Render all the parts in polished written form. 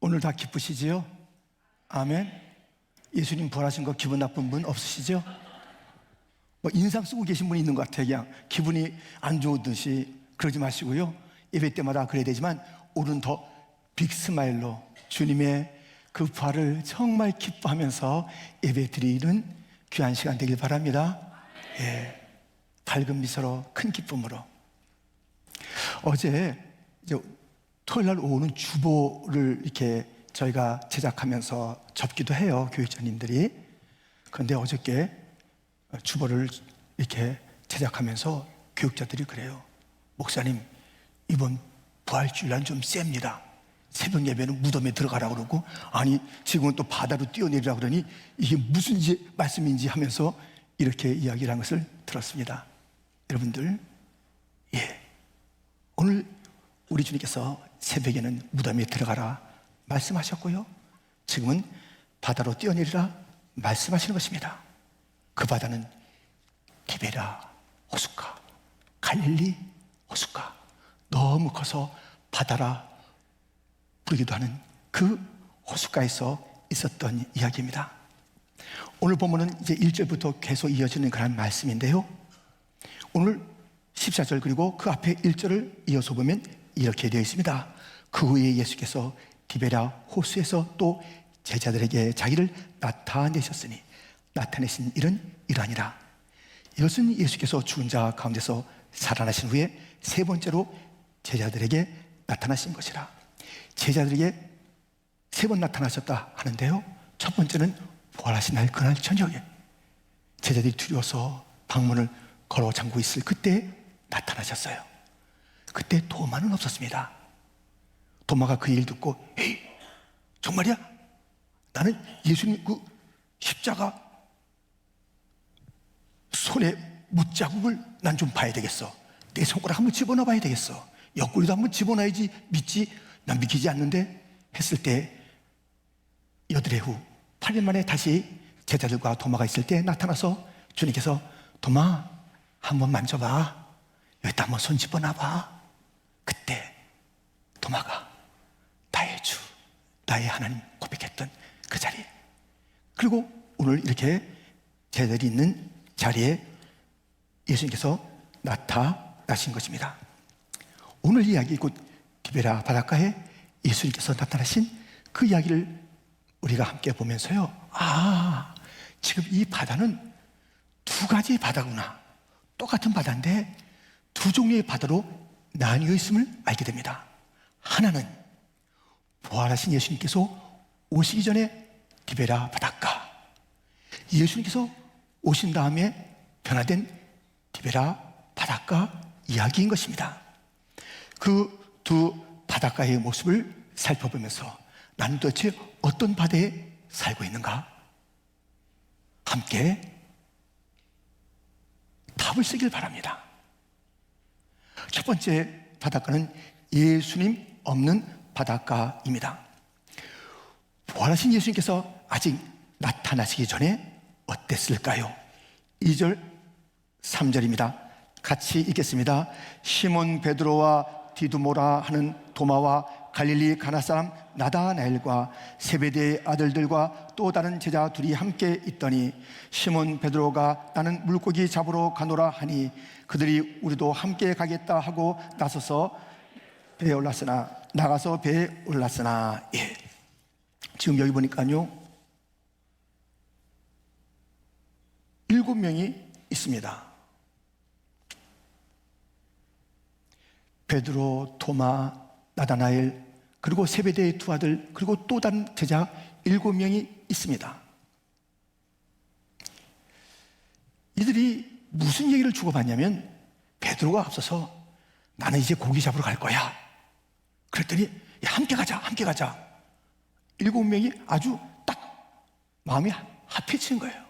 오늘 다 기쁘시지요? 아멘. 예수님 부활하신 거 기분 나쁜 분 없으시죠? 뭐 인상 쓰고 계신 분이 있는 것 같아요. 그냥 기분이 안 좋듯이 그러지 마시고요. 예배 때마다 그래야 되지만 오늘은 더 빅스마일로 주님의 그 부활을 정말 기뻐하면서 예배 드리는 귀한 시간 되길 바랍니다. 예, 밝은 미소로 큰 기쁨으로. 어제 이제 토요일 날 오후는 주보를 이렇게 저희가 제작하면서 접기도 해요, 교육자님들이. 그런데 어저께 주보를 이렇게 제작하면서 교육자들이 그래요. 목사님, 이번 부활주일날 좀 셉니다. 새벽 예배는 무덤에 들어가라고 그러고, 아니 지금은 또 바다로 뛰어내리라 그러니 이게 무슨 말씀인지 하면서 이렇게 이야기를 한 것을 들었습니다. 여러분들, 예, 오늘 우리 주님께서 새벽에는 무덤에 들어가라 말씀하셨고요, 지금은 바다로 뛰어내리라 말씀하시는 것입니다. 그 바다는 티베리아 호숫가, 갈릴리 호숫가, 너무 커서 바다라 부르기도 하는 그 호숫가에서 있었던 이야기입니다. 오늘 본문은 이제 1절부터 계속 이어지는 그런 말씀인데요, 오늘 14절 그리고 그 앞에 1절을 이어서 보면 이렇게 되어 있습니다. 그 후에 예수께서 디베랴 호수에서 또 제자들에게 자기를 나타내셨으니 나타내신 일은 이러하니라. 이것은 예수께서 죽은 자 가운데서 살아나신 후에 세 번째로 제자들에게 나타나신 것이라. 제자들에게 세 번 나타나셨다 하는데요, 첫 번째는 부활하신 날 그날 저녁에 제자들이 두려워서 방문을 걸어 잠그고 있을 그때 나타나셨어요. 그때 도마는 없었습니다. 도마가 그 일 듣고, 에이, 정말이야? 나는 예수님 그 십자가 손에 못자국을 난 좀 봐야 되겠어. 내 손가락 한번 집어넣어 봐야 되겠어. 옆구리도 한번 집어넣어야지 믿지. 난 믿기지 않는데 했을 때 여드레 후 8일 만에 다시 제자들과 도마가 있을 때 나타나서 주님께서 도마 한번 만져봐, 여기다 한번 손 집어넣어봐. 그때 도마가 나의 주, 나의 하나님 고백했던 그 자리. 그리고 오늘 이렇게 제자들이 있는 자리에 예수님께서 나타나신 것입니다. 오늘 이야기 곧 디베랴 바닷가에 예수님께서 나타나신 그 이야기를 우리가 함께 보면서요, 아, 지금 이 바다는 두 가지의 바다구나. 똑같은 바다인데 두 종류의 바다로 나뉘어 있음을 알게 됩니다. 하나는 부활하신 예수님께서 오시기 전에 디베랴 바닷가, 예수님께서 오신 다음에 변화된 디베랴 바닷가 이야기인 것입니다. 그 두 바닷가의 모습을 살펴보면서 나는 도대체 어떤 바다에 살고 있는가? 함께 답을 쓰길 바랍니다. 첫 번째 바닷가는 예수님 없는 바닷가입니다. 부활하신 예수님께서 아직 나타나시기 전에 어땠을까요? 2절, 3절입니다. 같이 읽겠습니다. 시몬 베드로와 디두모라 하는 도마와 갈릴리 가나 사람 나다나엘과 세베대의 아들들과 또 다른 제자 둘이 함께 있더니 시몬 베드로가 나는 물고기 잡으러 가노라 하니 그들이 우리도 함께 가겠다 하고 나가서 배에 올랐으나 예. 지금 여기 보니까요 7명이 있습니다. 베드로, 도마, 나다나엘, 그리고 세베대의 두 아들, 그리고 또 다른 제자 7명이 있습니다. 이들이 무슨 얘기를 주고받냐면 베드로가 앞서서 나는 이제 고기 잡으러 갈 거야. 그랬더니 야, 함께 가자. 7명이 아주 딱 마음이 합해진 거예요.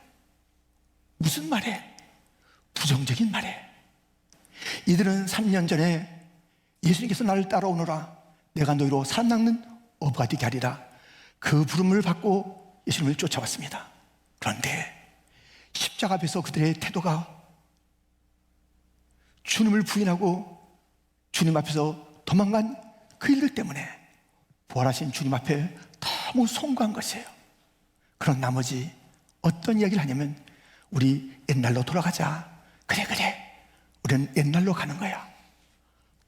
무슨 말에? 부정적인 말에. 이들은 3년 전에 예수님께서 나를 따라오너라, 내가 너희로 살아남는 어부가 되게 하리라, 그 부름을 받고 예수님을 쫓아왔습니다. 그런데 십자가 앞에서 그들의 태도가 주님을 부인하고 주님 앞에서 도망간 그 일들 때문에 부활하신 주님 앞에 너무 송구한 것이에요. 그런 나머지 어떤 이야기를 하냐면 우리 옛날로 돌아가자. 그래 우리는 옛날로 가는 거야.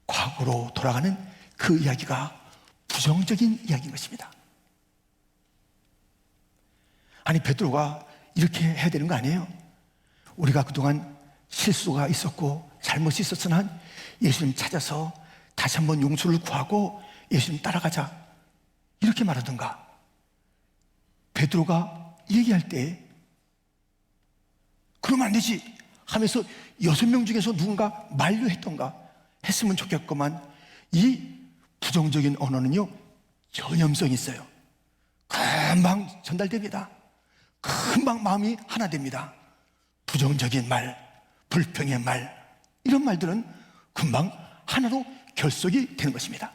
과거로 돌아가는 그 이야기가 부정적인 이야기인 것입니다. 아니, 베드로가 이렇게 해야 되는 거 아니에요? 우리가 그동안 실수가 있었고 잘못이 있었으나 예수님 찾아서 다시 한번 용서를 구하고 예수님 따라가자, 이렇게 말하던가. 베드로가 얘기할 때 그러면 안 되지 하면서 6명 중에서 누군가 만류했던가 했으면 좋겠구만. 이 부정적인 언어는요, 전염성이 있어요. 금방 전달됩니다. 금방 마음이 하나 됩니다. 부정적인 말, 불평의 말, 이런 말들은 금방 하나로 결속이 되는 것입니다.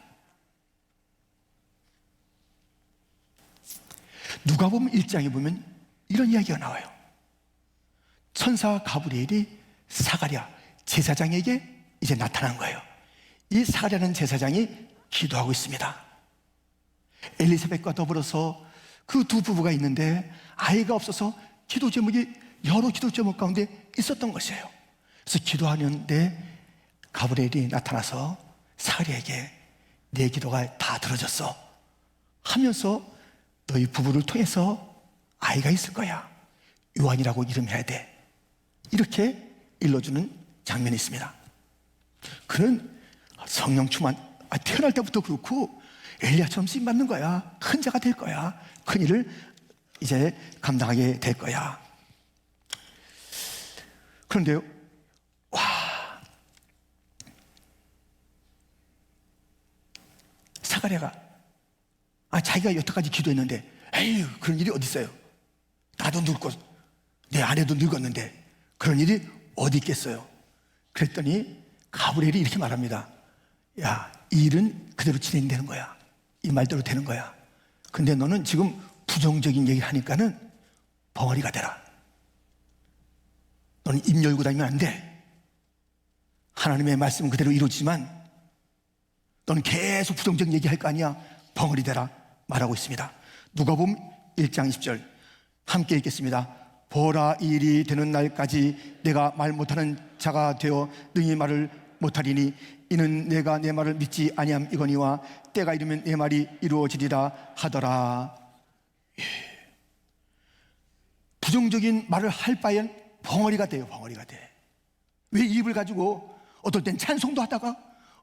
누가복음 1장에 보면 이런 이야기가 나와요. 천사 가브리엘이 사가랴 제사장에게 이제 나타난 거예요. 이 사가랴는 제사장이 기도하고 있습니다. 엘리사벳과 더불어서 그 두 부부가 있는데 아이가 없어서 기도 제목이 여러 기도 제목 가운데 있었던 것이에요. 그래서 기도하는데 가브리엘이 나타나서 사가랴에게 내 기도가 다 들어졌어 하면서 너희 부부를 통해서 아이가 있을 거야. 요한이라고 이름해야 돼. 이렇게 일러주는 장면이 있습니다. 그는 성령 충만, 태어날 때부터 그렇고 엘리야처럼 쓰임받는 거야. 큰 자가 될 거야. 큰 일을 이제 감당하게 될 거야. 그런데요, 사가랴가 자기가 여태까지 기도했는데 에이, 그런 일이 어디 있어요? 나도 늙고 내 아내도 늙었는데 그런 일이 어디 있겠어요? 그랬더니 가브리엘이 이렇게 말합니다. 야, 이 일은 그대로 진행되는 거야. 이 말대로 되는 거야. 근데 너는 지금 부정적인 얘기를 하니까는 벙어리가 되라. 너는 입 열고 다니면 안 돼. 하나님의 말씀은 그대로 이루어지지만 너는 계속 부정적인 얘기할 거 아니야. 벙어리 되라 말하고 있습니다. 누가복음 1장 20절 함께 읽겠습니다. 보라, 이 일이 되는 날까지 내가 말 못하는 자가 되어 능히 말을 못하리니 이는 내가 내 말을 믿지 아니함이거니와 때가 이르면 내 말이 이루어지리라 하더라. 부정적인 말을 할 바엔 벙어리가 돼요. 벙어리가 돼. 왜 입을 가지고 어떨 땐 찬송도 하다가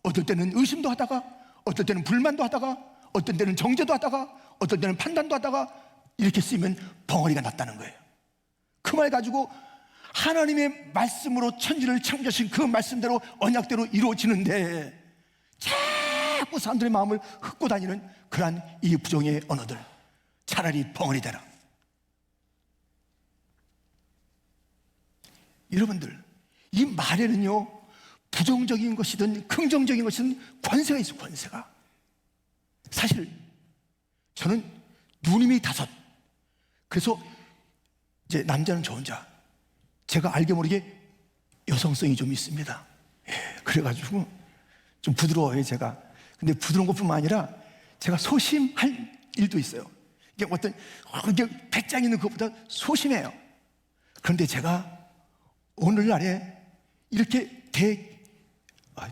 어떨 때는 의심도 하다가 어떨 때는 불만도 하다가 어떤 때는 정죄도 하다가 어떤 때는 판단도 하다가 이렇게 쓰면 벙어리가 났다는 거예요. 그 말 가지고 하나님의 말씀으로 천지를 창조하신 그 말씀대로 언약대로 이루어지는데 자꾸 사람들의 마음을 흩고 다니는 그러한 이 부정의 언어들, 차라리 벙어리 되라. 여러분들, 이 말에는요, 부정적인 것이든 긍정적인 것이든 권세가 있어요. 권세가. 사실 저는 누님이 5, 그래서 이제 남자는 저 혼자. 제가 알게 모르게 여성성이 좀 있습니다. 그래가지고 좀 부드러워요, 제가. 근데 부드러운 것뿐만 아니라 제가 소심할 일도 있어요. 이게 어떤 이게 배짱 있는 것보다 소심해요. 그런데 제가 오늘날에 이렇게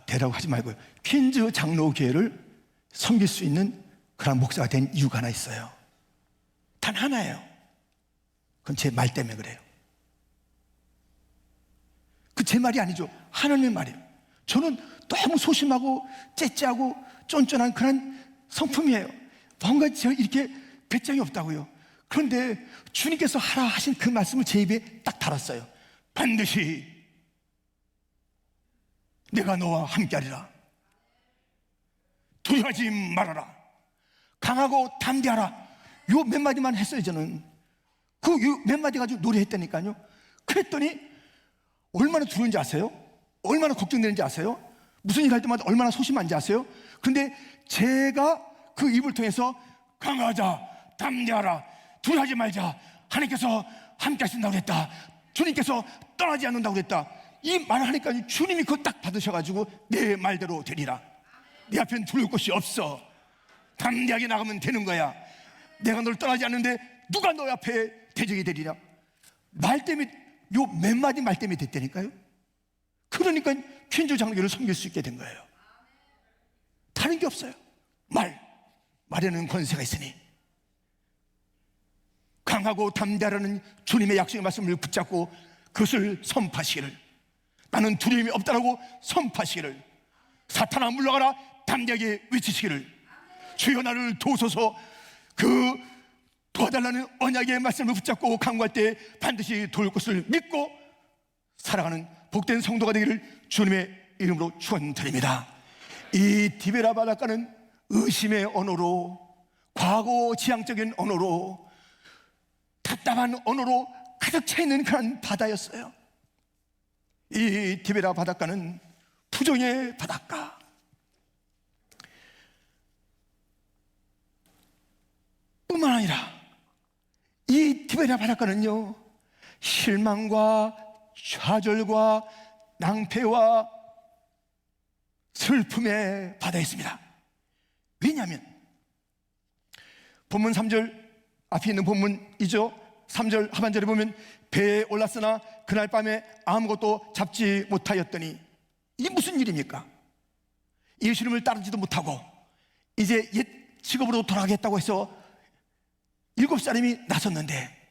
대라고 하지 말고요, 퀸즈 장로교회를 섬길 수 있는 그런 목사가 된 이유가 하나 있어요. 단 하나예요. 그건 제 말 때문에 그래요. 그 제 말이 아니죠. 하나님의 말이에요. 저는 너무 소심하고 째째하고 쫀쫀한 그런 성품이에요. 뭔가 제가 이렇게 배짱이 없다고요. 그런데 주님께서 하라 하신 그 말씀을 제 입에 딱 달았어요. 반드시 내가 너와 함께하리라. 두려워하지 말아라. 강하고 담대하라. 요 몇 마디만 했어요. 저는 그 몇 마디 가지고 노래했다니까요. 그랬더니 얼마나 두려운지 아세요? 얼마나 걱정되는지 아세요? 무슨 일 할 때마다 얼마나 소심한지 아세요? 그런데 제가 그 입을 통해서 강하자, 담대하라, 두려워하지 말자, 하나님께서 함께 하신다고 그랬다, 주님께서 떠나지 않는다고 그랬다, 이 말을 하니까 주님이 그거 딱 받으셔가지고 내 말대로 되리라. 내 앞에는 두려울 것이 없어. 담대하게 나가면 되는 거야. 내가 널 떠나지 않는데 누가 너 앞에 대적이 되리라. 말 때문에, 요 몇 마디 말 때문에 됐다니까요. 그러니까 퀸조 장로교를 섬길 수 있게 된 거예요. 다른 게 없어요. 말에는 권세가 있으니 강하고 담대하라는 주님의 약속의 말씀을 붙잡고 그것을 선포하시기를, 나는 두려움이 없다라고 선포하시기를, 사탄아 물러가라 담대하게 외치시기를, 주여 나를 도우소서, 그 도와달라는 언약의 말씀을 붙잡고 강구할 때 반드시 도울 것을 믿고 살아가는 복된 성도가 되기를 주님의 이름으로 축원드립니다. 이 디베라 바닷가는 의심의 언어로, 과거 지향적인 언어로, 답답한 언어로 가득 차 있는 그런 바다였어요. 이 디베라 바닷가는 부정의 바닷가, 뿐만 아니라 이 디베라 바닷가는요, 실망과 좌절과 낭패와 슬픔의 바다였습니다. 왜냐하면 본문 3절 앞에 있는 본문이죠. 3절 하반절에 보면 배에 올랐으나 그날 밤에 아무것도 잡지 못하였더니, 이게 무슨 일입니까? 예수님을 따르지도 못하고 이제 옛 직업으로 돌아가겠다고 해서 7사람이 나섰는데,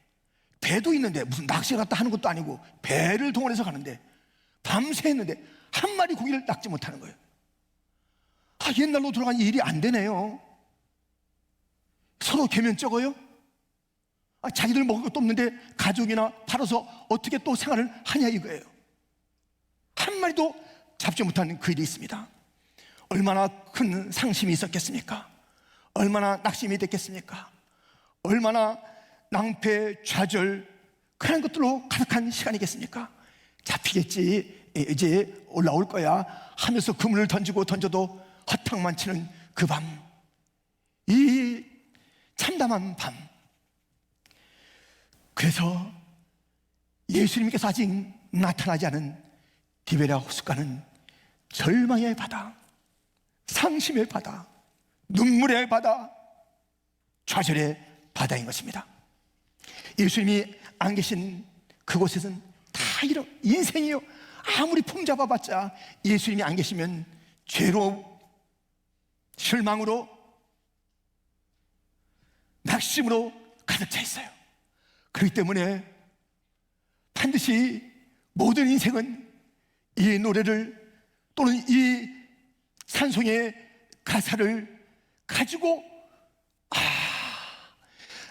배도 있는데 무슨 낚시 갔다 하는 것도 아니고 배를 동원해서 가는데 밤새 했는데 한 마리 고기를 낚지 못하는 거예요. 옛날로 돌아간 일이 안 되네요. 서로 계면 적어요? 자기들 먹을 것도 없는데 가족이나 팔아서 어떻게 또 생활을 하냐 이거예요. 한 마리도 잡지 못하는 그 일이 있습니다. 얼마나 큰 상심이 있었겠습니까? 얼마나 낙심이 됐겠습니까? 얼마나 낭패, 좌절, 그런 것들로 가득한 시간이겠습니까? 잡히겠지, 이제 올라올 거야 하면서 그물을 던져도 허탕만 치는 그 밤, 이 참담한 밤. 그래서 예수님께서 아직 나타나지 않은 디베랴 호숫가는 절망의 바다, 상심의 바다, 눈물의 바다, 좌절의 바다인 것입니다. 예수님이 안 계신 그곳에서는 다 이런 인생이요, 아무리 품 잡아봤자 예수님이 안 계시면 죄로, 실망으로, 낙심으로 가득 차 있어요. 그렇기 때문에 반드시 모든 인생은 이 노래를 또는 이 찬송의 가사를 가지고,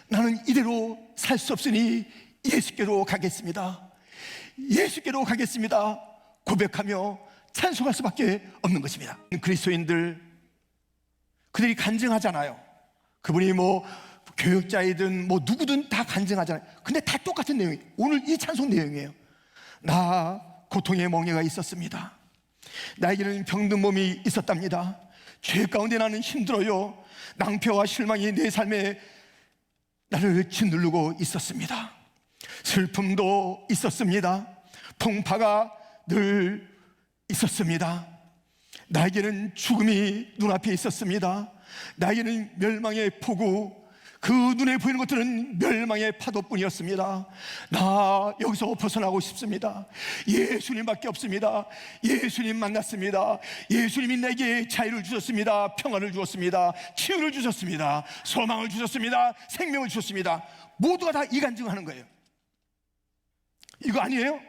나는 이대로 살 수 없으니 예수께로 가겠습니다, 예수께로 가겠습니다 고백하며 찬송할 수밖에 없는 것입니다. 그리스도인들, 그들이 간증하잖아요. 그분이 뭐 교역자이든 뭐 누구든 다 간증하잖아요. 근데 다 똑같은 내용이 오늘 이 찬송 내용이에요. 나 고통의 멍에가 있었습니다. 나에게는 병든 몸이 있었답니다. 죄 가운데 나는 힘들어요. 낭패와 실망이 내 삶에 나를 짓누르고 있었습니다. 슬픔도 있었습니다. 풍파가 늘 있었습니다. 나에게는 죽음이 눈앞에 있었습니다. 나에게는 멸망의 폭우, 그 눈에 보이는 것들은 멸망의 파도뿐이었습니다. 나 여기서 벗어나고 싶습니다. 예수님밖에 없습니다. 예수님 만났습니다. 예수님이 내게 자유를 주셨습니다. 평안을 주었습니다. 치유를 주셨습니다. 소망을 주셨습니다. 생명을 주셨습니다. 모두가 다 이 간증하는 거예요. 이거 아니에요?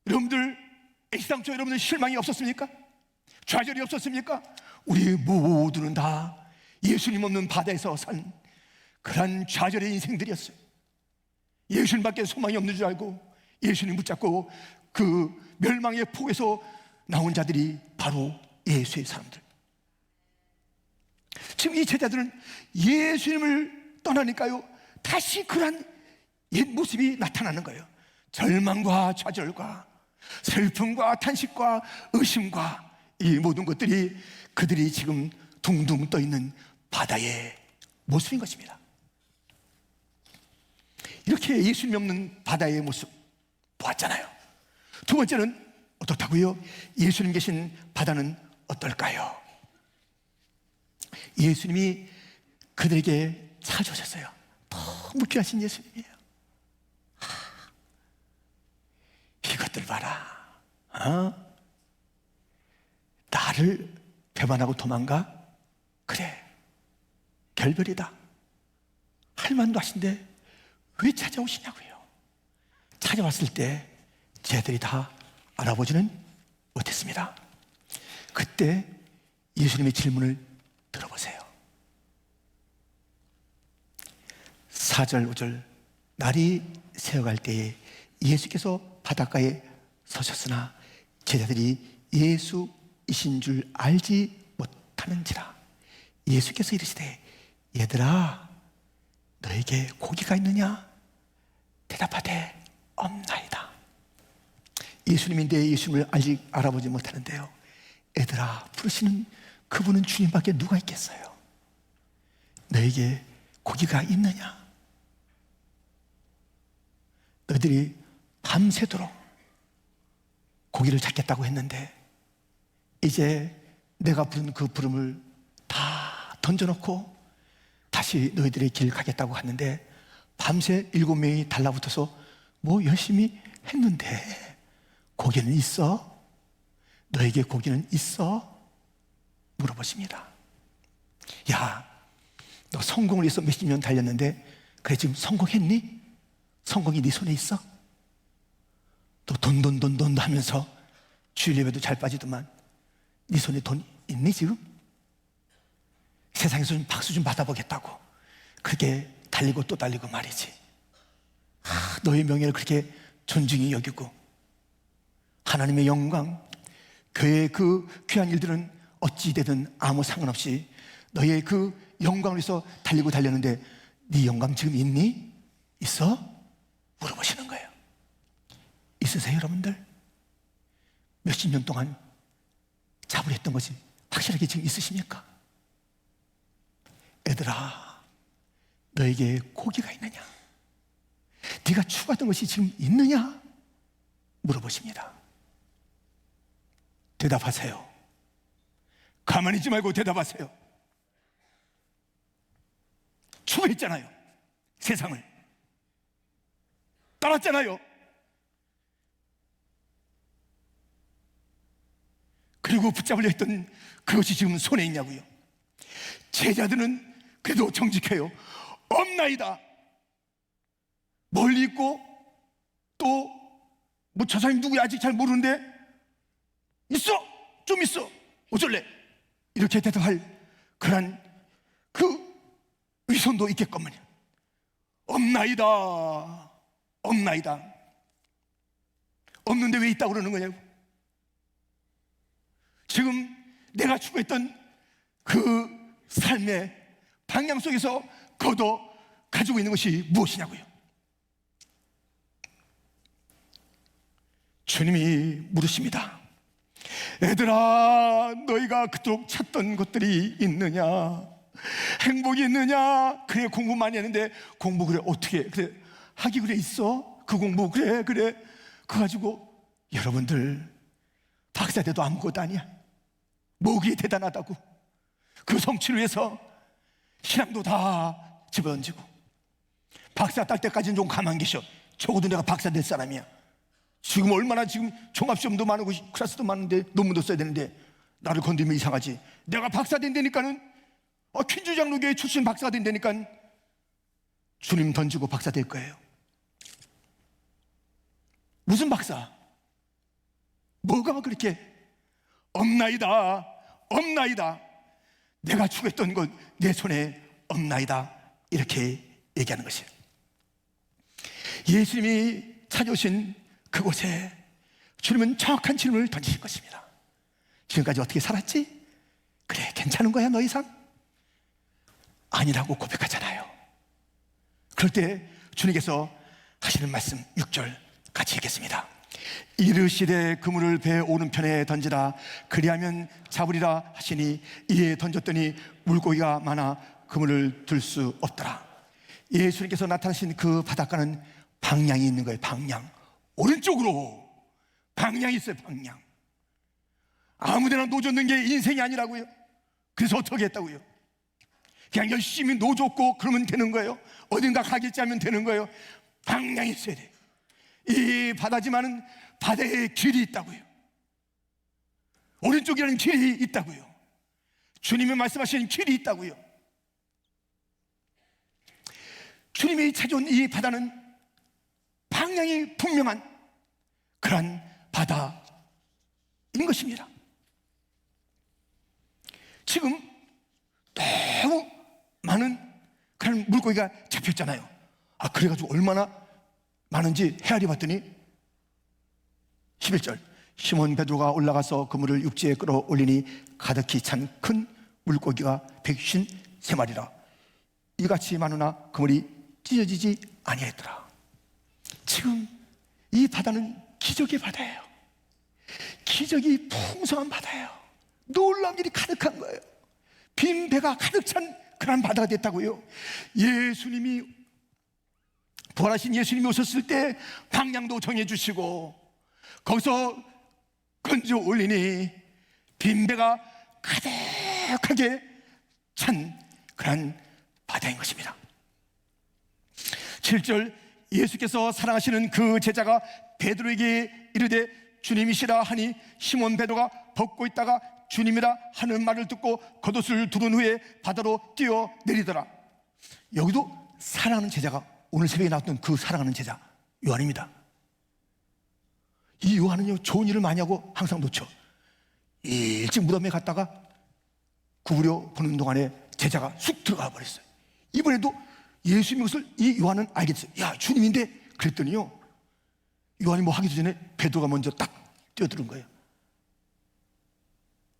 여러분들 애시당초 여러분들 실망이 없었습니까? 좌절이 없었습니까? 우리 모두는 다 예수님 없는 바다에서 산 그런 좌절의 인생들이었어요. 예수님밖에 소망이 없는 줄 알고 예수님 붙잡고 그 멸망의 폭에서 나온 자들이 바로 예수의 사람들. 지금 이 제자들은 예수님을 떠나니까요, 다시 그런 옛 모습이 나타나는 거예요. 절망과 좌절과 슬픔과 탄식과 의심과 이 모든 것들이 그들이 지금 둥둥 떠있는 바다의 모습인 것입니다. 이렇게 예수님이 없는 바다의 모습 보았잖아요. 두 번째는 어떻다고요? 예수님 계신 바다는 어떨까요? 예수님이 그들에게 찾아오셨어요. 너무 귀하신 예수님이에요. 이것들 봐라. 나를 배반하고 도망가? 그래, 결별이다. 할 만도 하신데 왜 찾아오시냐고요. 찾아왔을 때 쟤들이 다 알아보지는 못했습니다. 그때 예수님의 질문을 들어보세요. 4절 5절 날이 새어갈 때에 예수께서 바닷가에 서셨으나 제자들이 예수이신 줄 알지 못하는지라. 예수께서 이르시되 얘들아 너에게 고기가 있느냐? 대답하되 없나이다. 예수님인데 예수님을 아직 알아보지 못하는데요, 얘들아 부르시는 그분은 주님밖에 누가 있겠어요? 너에게 고기가 있느냐? 너희들이 밤새도록 고기를 잡겠다고 했는데 이제 내가 부른 그 부름을 다 던져놓고 다시 너희들의 길 가겠다고 하는데 밤새 7명이 달라붙어서 뭐 열심히 했는데 고기는 있어? 너에게 고기는 있어? 물어보십니다. 야, 너 성공을 위해서 몇십 년 달렸는데 그래 지금 성공했니? 성공이 네 손에 있어? 또 돈 하면서 주일 예배도 잘 빠지더만 네 손에 돈 있니 지금? 세상에서 좀 박수 좀 받아보겠다고 그렇게 달리고 또 달리고 말이지. 너의 명예를 그렇게 존중히 여기고 하나님의 영광, 교회의 그 귀한 일들은 어찌 되든 아무 상관없이 너의 그 영광을 위해서 달리고 달렸는데 네 영광 지금 있니? 있어? 물어보시는 거예요. 있으세요 여러분들? 몇십 년 동안 잡으려 했던 것이 확실하게 지금 있으십니까? 얘들아 너에게 고기가 있느냐? 네가 추구하던 것이 지금 있느냐? 물어보십니다. 대답하세요. 가만히 있지 말고 대답하세요. 추구했잖아요. 세상을 따랐잖아요. 그리고 붙잡으려 했던 그것이 지금 손에 있냐고요. 제자들은 그래도 정직해요. 없나이다. 멀리 있고 또 뭐 저 사람이 누구야 아직 잘 모르는데 있어? 좀 있어. 어쩔래? 이렇게 대답할 그런 그 위선도 있겠건만요. 없나이다. 없나이다. 없는데 왜 있다고 그러는 거냐고. 지금 내가 추구했던 그 삶의 방향 속에서 거둬 가지고 있는 것이 무엇이냐고요. 주님이 물으십니다. 얘들아 너희가 그토록 찾던 것들이 있느냐? 행복이 있느냐? 그래 공부 많이 했는데 공부 그래 어떻게 그래 하기 그래 있어? 그 공부 그래 그거 가지고 여러분들 박사 돼도 아무것도 아니야. 뭐 그게 대단하다고. 그 성취를 위해서 신앙도 다 집어던지고 박사 딸 때까지는 좀 가만 계셔. 적어도 내가 박사 될 사람이야. 지금 얼마나 지금 종합시험도 많고 클래스도 많은데 논문도 써야 되는데 나를 건드리면 이상하지. 내가 박사 된다니까는 퀸즈 장로교회 출신 박사가 된다니까 주님 던지고 박사 될 거예요. 무슨 박사? 뭐가 그렇게 없나이다 없나이다. 내가 추구했던 것 내 손에 없나이다. 이렇게 얘기하는 것이에요. 예수님이 찾아오신 그곳에 주님은 정확한 질문을 던지실 것입니다. 지금까지 어떻게 살았지? 그래 괜찮은 거야 너 이상? 아니라고 고백하잖아요. 그럴 때 주님께서 하시는 말씀 6절 같이 읽겠습니다. 이르시되 그물을 배 오른편에 던지라 그리하면 잡으리라 하시니 이에 던졌더니 물고기가 많아 그물을 들 수 없더라. 예수님께서 나타나신 그 바닷가는 방향이 있는 거예요. 방향. 오른쪽으로 방향이 있어요. 방향. 아무데나 놓젓는 게 인생이 아니라고요. 그래서 어떻게 했다고요? 그냥 열심히 노줬고 그러면 되는 거예요. 어딘가 가겠지 하면 되는 거예요. 방향이 있어야 돼요. 이 바다지만은 바다에 길이 있다고요. 오른쪽이라는 길이 있다고요. 주님이 말씀하신 길이 있다고요. 주님이 찾아온 이 바다는 방향이 분명한 그런 바다인 것입니다. 지금 너무 많은 그런 물고기가 잡혔잖아요. 그래가지고 얼마나 많은지 헤아려 봤더니 11절, 시몬 베드로가 올라가서 그물을 육지에 끌어올리니 가득히 찬 큰 물고기가 153마리라. 이같이 많으나 그물이 찢어지지 아니했더라. 지금 이 바다는 기적의 바다예요. 기적이 풍성한 바다예요. 놀라운 일이 가득한 거예요. 빈 배가 가득 찬 그런 바다가 됐다고요. 예수님이, 부활하신 예수님이 오셨을 때 방향도 정해주시고 거기서 건져 올리니 빈 배가 가득하게 찬 그런 바다인 것입니다. 7절, 예수께서 사랑하시는 그 제자가 베드로에게 이르되 주님이시라 하니 시몬 베드로가 벗고 있다가 주님이라 하는 말을 듣고 겉옷을 두른 후에 바다로 뛰어내리더라. 여기도 사랑하는 제자가, 오늘 새벽에 나왔던 그 사랑하는 제자 요한입니다. 이 요한은요, 좋은 일을 많이 하고 항상 놓쳐. 일찍 무덤에 갔다가 구부려 보는 동안에 제자가 쑥 들어가 버렸어요. 이번에도 예수님의 것을 이 요한은 알게 됐어요. 야, 주님인데? 그랬더니요, 요한이 뭐 하기도 전에 베드로가 먼저 딱 뛰어드는 거예요.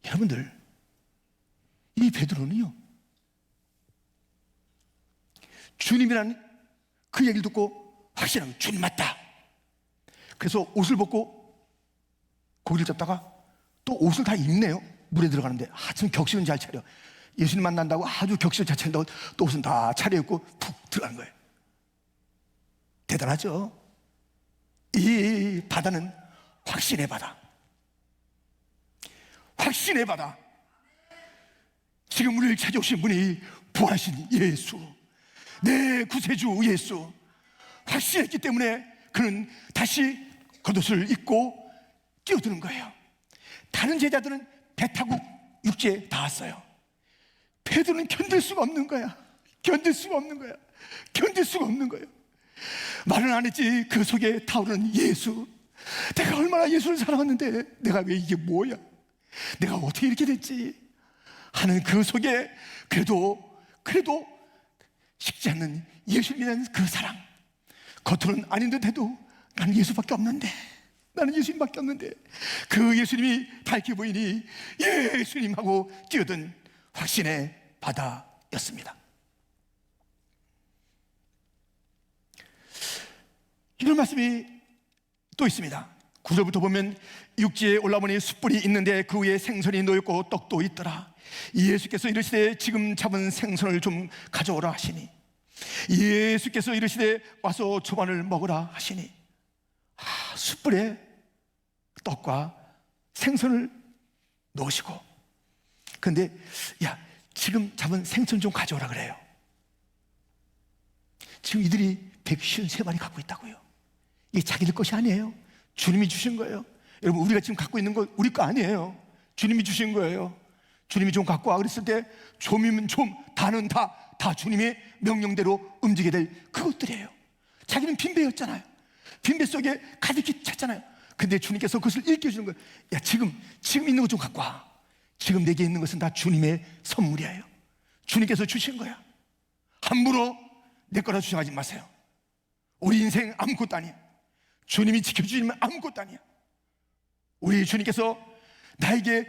여러분들, 이 베드로는요, 주님이라는 그 얘기를 듣고 확신하고 주님 맞다. 그래서 옷을 벗고 고기를 잡다가 또 옷을 다 입네요. 물에 들어가는데 참 격식은 잘 차려. 예수님 만난다고 아주 격식을 잘 차린다고 또 옷은 다 차려입고 푹 들어가는 거예요. 대단하죠? 이 바다는 확신의 바다. 확신의 바다. 지금 우리를 찾아오신 분이 부활하신 예수, 내 구세주 예수, 확신했기 때문에 그는 다시 겉옷을 입고 뛰어드는 거예요. 다른 제자들은 배 타고 육지에 닿았어요. 베드로는 견딜 수가 없는 거야. 견딜 수가 없는 거야. 견딜 수가 없는 거예요. 말은 안 했지 그 속에 타오르는 예수. 내가 얼마나 예수를 사랑했는데 내가 왜 이게 뭐야? 내가 어떻게 이렇게 됐지? 하는 그 속에 그래도 식지 않는 예수님에 대한 그 사랑. 겉으로는 아닌 듯 해도 나는 예수밖에 없는데, 나는 예수님밖에 없는데, 그 예수님이 밝게 보이니 예수님하고 뛰어든 확신의 바다였습니다. 이런 말씀이 또 있습니다. 9절부터 보면 육지에 올라보니 숯불이 있는데 그 위에 생선이 놓였고 떡도 있더라. 예수께서 이르시되 지금 잡은 생선을 좀 가져오라 하시니, 예수께서 이르시되 와서 조반을 먹으라 하시니, 숯불에 떡과 생선을 넣으시고, 근데 야, 지금 잡은 생선 좀 가져오라 그래요. 지금 이들이 153마리 갖고 있다고요. 이게 자기들 것이 아니에요. 주님이 주신 거예요. 여러분, 우리가 지금 갖고 있는 거 우리 거 아니에요. 주님이 주신 거예요. 주님이 좀 갖고 와 그랬을 때 좀이면 좀, 다는 다 주님의 명령대로 움직이게 될 그것들이에요. 자기는 빈배였잖아요. 빈배 속에 가득히 찼잖아요. 근데 주님께서 그것을 일깨워주는 거예요. 야, 지금 있는 것 좀 갖고 와. 지금 내게 있는 것은 다 주님의 선물이에요. 주님께서 주신 거야. 함부로 내 거라 주장하지 마세요. 우리 인생 아무것도 아니야. 주님이 지켜주시면 아무것도 아니야. 우리 주님께서 나에게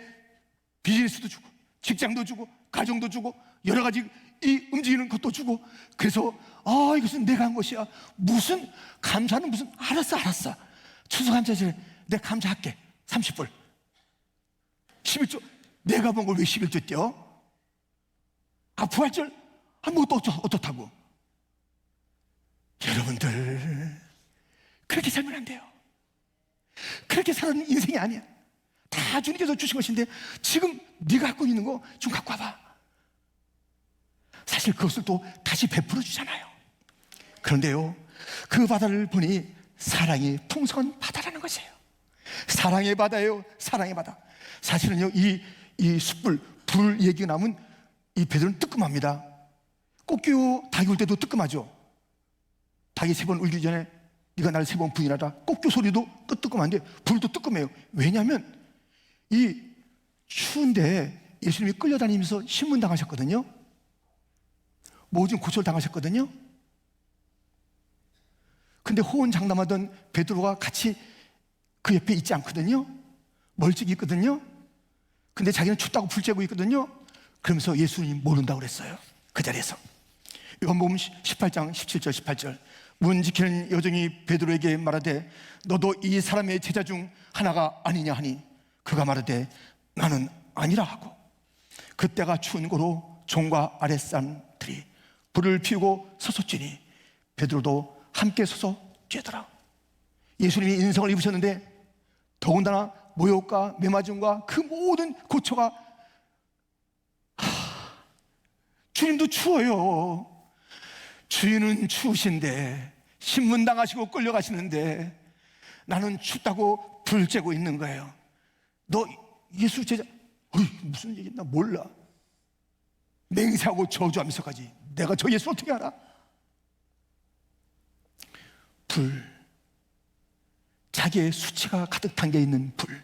비즈니스도 주고 직장도 주고 가정도 주고 여러 가지 이 움직이는 것도 주고, 그래서 이것은 내가 한 것이야. 무슨 감사는 무슨, 알았어. 추수감사절에 내가 감사할게. 30불 11조. 내가 본 걸 왜 11조 떼어? 부활절 뭐 또 어떻다고. 여러분들, 그렇게 살면 안 돼요. 그렇게 사는 인생이 아니야. 다 주님께서 주신 것인데 지금 네가 갖고 있는 거 좀 갖고 와봐. 사실 그것을 또 다시 베풀어 주잖아요. 그런데요, 그 바다를 보니 사랑이 풍성한 바다라는 것이에요. 사랑의 바다예요. 사랑의 바다. 사실은요, 이 숯불, 불 얘기가 나오면 이 베드로는 뜨끔합니다. 꽃교 닭이 올 때도 뜨끔하죠. 닭이 3번 울기 전에 네가 나를 3번 부인하다. 꽃교 소리도 뜨끔한데 불도 뜨끔해요. 왜냐하면 이 추운데 예수님이 끌려다니면서 신문당하셨거든요. 모진 고초당하셨거든요. 근데 호언장담하던 베드로가 같이 그 옆에 있지 않거든요. 멀찍이 있거든요. 근데 자기는 춥다고 불쬐고 있거든요. 그러면서 예수님 모른다고 그랬어요. 그 자리에서. 요한복음 18장 17절 18절. 문 지키는 여종이 베드로에게 말하되 너도 이 사람의 제자 중 하나가 아니냐 하니 그가 말하되 나는 아니라 하고, 그때가 추운 고로 종과 아랫사람들이 불을 피우고 서서 쬐니 베드로도 함께 서서 쬐더라. 예수님이 인성을 입으셨는데 더군다나 모욕과 매맞음과 그 모든 고초가, 주님도 추워요. 주인은 추우신데 신문당하시고 끌려가시는데 나는 춥다고 불 쬐고 있는 거예요. 너 예수 제자, 무슨 얘기 나 몰라. 맹세하고 저주하면서까지 내가 저 예수 어떻게 알아? 불, 자기의 수치가 가득 담겨 있는 불.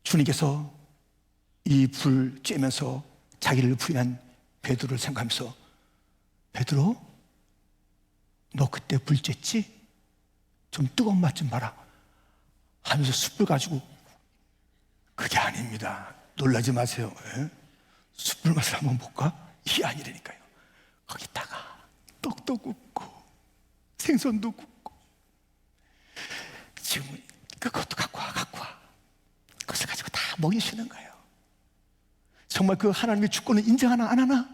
주님께서 이 불 쬐면서 자기를 부인한 베드로를 생각하면서 베드로, 너 그때 불 쬐지? 좀 뜨거운 맛 좀 봐라 하면서 숯불 가지고, 그게 아닙니다. 놀라지 마세요. 예? 숯불 맛을 한번 볼까? 이게 아니라니까요. 거기다가 떡도 굽고 생선도 굽고, 지금 그것도 갖고 와. 그것을 가지고 다 먹이시는 거예요. 정말 그 하나님의 주권을 인정하나 안 하나?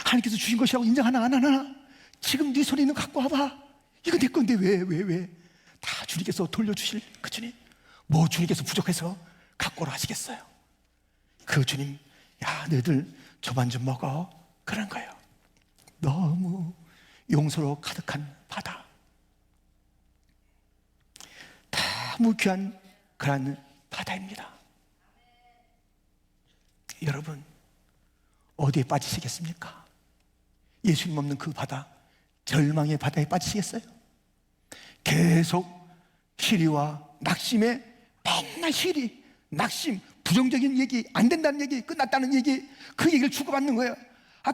하나님께서 주신 것이라고 인정하나 안 하나? 지금 네 손에 있는 거 갖고 와봐. 이거 내 건데 왜? 다 주님께서 돌려주실 그 주님. 뭐 주님께서 부족해서 갖고 오라 하시겠어요? 그 주님, 야 너희들 저만 좀 먹어. 그런 거예요. 너무 용서로 가득한 바다, 다 무귀한 그런 바다입니다. 여러분, 어디에 빠지시겠습니까? 예수님 없는 그 바다, 절망의 바다에 빠지시겠어요? 계속 시리와 낙심에, 맨날 시리, 낙심, 부정적인 얘기, 안 된다는 얘기, 끝났다는 얘기, 그 얘기를 주고받는 거예요.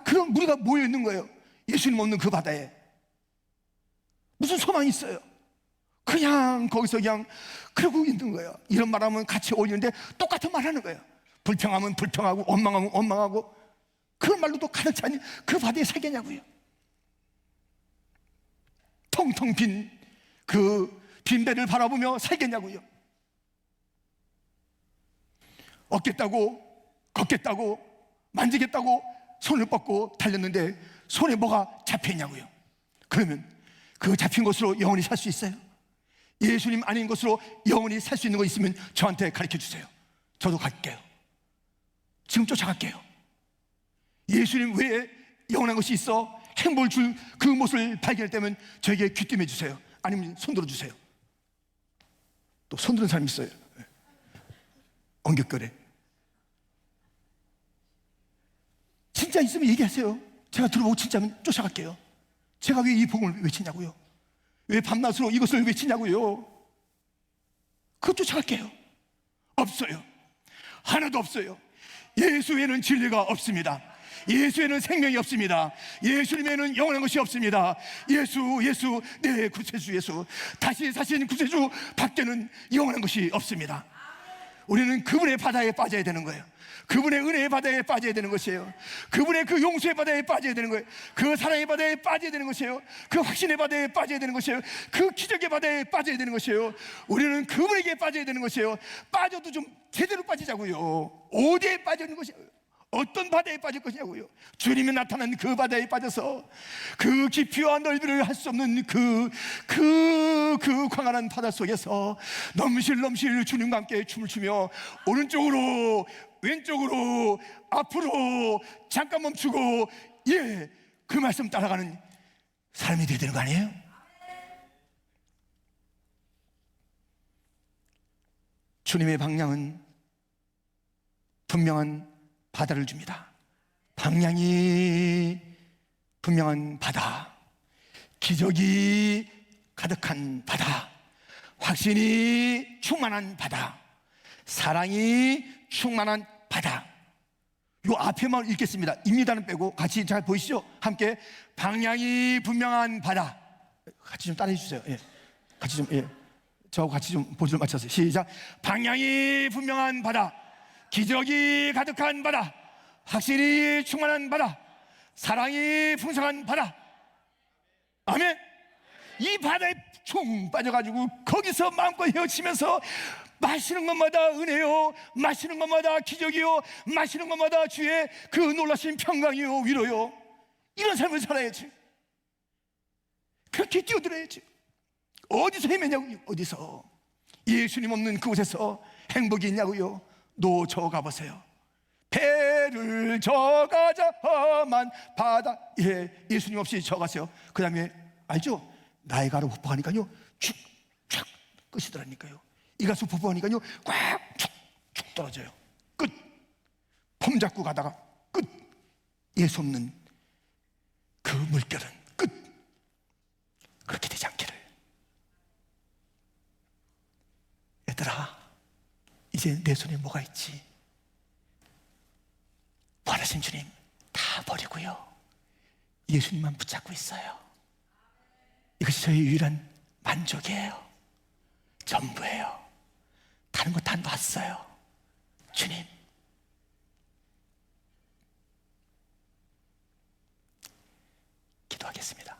그런 무리가 모여 있는 거예요. 예수님 없는 그 바다에 무슨 소망이 있어요? 그냥 거기서 그냥 그러고 있는 거예요. 이런 말하면 같이 어울리는데 똑같은 말 하는 거예요. 불평하면 불평하고 원망하면 원망하고, 그런 말로도 가득 차니 그 바다에 살겠냐고요. 텅텅 빈 그 빈배를 바라보며 살겠냐고요. 얻겠다고, 걷겠다고, 만지겠다고 손을 뻗고 달렸는데 손에 뭐가 잡혀있냐고요. 그러면 그 잡힌 것으로 영원히 살 수 있어요? 예수님 아닌 것으로 영원히 살 수 있는 거 있으면 저한테 가르쳐 주세요. 저도 갈게요. 지금 쫓아갈게요. 예수님 외에 영원한 것이 있어 행복을 줄 그 모습을 발견했다면 저에게 귀띔해 주세요. 아니면 손들어 주세요. 또 손드는 사람이 있어요. 엉겹결에. 진짜 있으면 얘기하세요. 제가 들어보고 진짜면 쫓아갈게요. 제가 왜 이 복음을 외치냐고요? 왜 밤낮으로 이것을 외치냐고요? 그거 쫓아갈게요. 없어요. 하나도 없어요. 예수에는 진리가 없습니다. 예수에는 생명이 없습니다. 예수님에는 영원한 것이 없습니다. 예수, 네, 구세주 예수, 다시 사신 구세주 밖에는 영원한 것이 없습니다. 우리는 그분의 바다에 빠져야 되는 거예요. 그분의 은혜의 바다에 빠져야 되는 것이에요. 그분의 그 용서의 바다에 빠져야 되는 거예요. 그 사랑의 바다에 빠져야 되는 것이에요. 그 확신의 바다에 빠져야 되는 것이에요. 그 기적의 바다에 빠져야 되는 것이에요. 우리는 그분에게 빠져야 되는 것이에요. 빠져도 좀 제대로 빠지자고요. 어디에 빠지는 것이에요? 어떤 바다에 빠질 것이냐고요. 주님이 나타난 그 바다에 빠져서 그 깊이와 넓이를 할 수 없는 그 광활한 바다 속에서 넘실 주님과 함께 춤을 추며 오른쪽으로 왼쪽으로, 앞으로, 잠깐 멈추고, 예, 그 말씀 따라가는 사람이 되어야 되는 거 아니에요? 주님의 방향은 분명한 바다를 줍니다. 방향이 분명한 바다, 기적이 가득한 바다, 확신이 충만한 바다, 사랑이 충만한 바다. 요 앞에만 읽겠습니다. 입니다는 빼고 같이 잘 보이시죠? 함께 방향이 분명한 바다. 같이 좀 따라해 주세요. 예. 같이 좀, 예. 저하고 같이 좀 보조를 맞춰서 시작. 방향이 분명한 바다, 기적이 가득한 바다, 확실히 충만한 바다, 사랑이 풍성한 바다. 아멘. 이 바다에 충 빠져가지고 거기서 마음껏 헤엄치면서 마시는 것마다 은혜요, 마시는 것마다 기적이요, 마시는 것마다 주의 그 놀라신 평강이요, 위로요. 이런 삶을 살아야지. 그렇게 뛰어들어야지. 어디서 헤매냐고요? 어디서? 예수님 없는 그곳에서 행복이 있냐고요? 노저 가보세요. 배를 저가자만 바다. 예, 예수님 없이 저가세요. 그 다음에 알죠? 나이가로 폭포하니까요 축축 끝이더라니까요. 이 가수 폭포하니까요 꽉 축축 떨어져요. 끝. 폼 잡고 가다가 끝. 예수 없는 그 물결은 끝. 그렇게 되지 않기를. 얘들아, 이제 내 손에 뭐가 있지? 부활하신 주님 다 버리고요, 예수님만 붙잡고 있어요. 이것이 저의 유일한 만족이에요. 전부예요. 다른 거 다 놨어요. 주님, 기도하겠습니다.